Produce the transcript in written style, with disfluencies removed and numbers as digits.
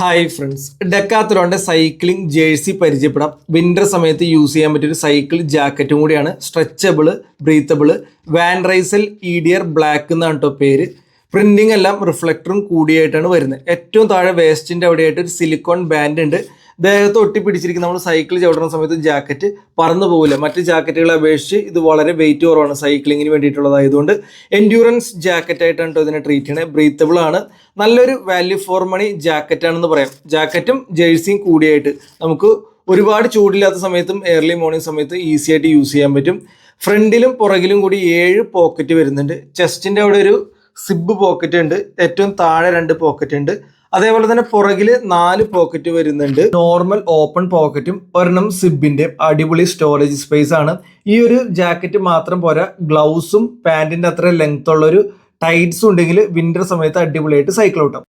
Hi friends, ഡെക്കാത്തലോണിന്റെ cycling jersey പരിചയപ്പെടാം. Winter സമയത്ത് use ചെയ്യാൻ പറ്റിയ ഒരു സൈക്കിൾ ജാക്കറ്റും കൂടിയാണ്. സ്ട്രെച്ചബിള്, ബ്രീത്തബിള്, വാൻ റൈസൽ ഈഡിയർ ബ്ലാക്ക് എന്നാണ് കേട്ടോ പേര്. പ്രിന്റിംഗ് എല്ലാം റിഫ്ലക്ടറും കൂടിയായിട്ടാണ് വരുന്നത്. ഏറ്റവും താഴെ വേസ്റ്റിന്റെ അവിടെയായിട്ട് ഒരു സിലിക്കോൺ ബാൻഡ് ഉണ്ട്. ദേഹത്ത് ഒട്ടിപ്പിടിച്ചിരിക്കുന്ന നമ്മൾ സൈക്കിൾ ചവിടുന്ന സമയത്ത് ജാക്കറ്റ് പറന്നു പോകില്ല. മറ്റ് ജാക്കറ്റുകളെ അപേക്ഷിച്ച് ഇത് വളരെ വെയിറ്റ് കുറവാണ്. സൈക്ലിങ്ങിന് വേണ്ടിയിട്ടുള്ളതായതുകൊണ്ട് എൻഡ്യൂറൻസ് ജാക്കറ്റ് ആയിട്ടാണ് കേട്ടോ ഇതിനെ ട്രീറ്റ് ചെയ്യണത്. ബ്രീത്തബിൾ ആണ്. നല്ലൊരു വാല്യൂ ഫോർ മണി ജാക്കറ്റ് ആണെന്ന് പറയാം. ജാക്കറ്റും ജേഴ്സിയും കൂടിയായിട്ട് നമുക്ക് ഒരുപാട് ചൂടില്ലാത്ത സമയത്തും ഏർലി മോർണിംഗ് സമയത്ത് ഈസി ആയിട്ട് യൂസ് ചെയ്യാൻ പറ്റും. ഫ്രണ്ടിലും പുറകിലും കൂടി 7 പോക്കറ്റ് വരുന്നുണ്ട്. ചെസ്റ്റിന്റെ അവിടെ ഒരു സിബ് പോക്കറ്റ് ഉണ്ട്. ഏറ്റവും താഴെ 2 പോക്കറ്റ് ഉണ്ട്. അതേപോലെ തന്നെ പുറകിൽ 4 പോക്കറ്റ് വരുന്നുണ്ട്. നോർമൽ ഓപ്പൺ പോക്കറ്റും ഒരെണ്ണം സിബിന്റെ അടിപൊളി സ്റ്റോറേജ് സ്പേസ് ആണ്. ഈ ഒരു ജാക്കറ്റ് മാത്രം പോരാ, ഗ്ലൗസും പാന്റിന്റെ അത്ര ലെങ്ത് ഉള്ള ഒരു ടൈറ്റ്സും ഉണ്ടെങ്കിൽ വിന്റർ സമയത്ത് അടിപൊളിയായിട്ട് സൈക്കിൾ ഓട്ടാം.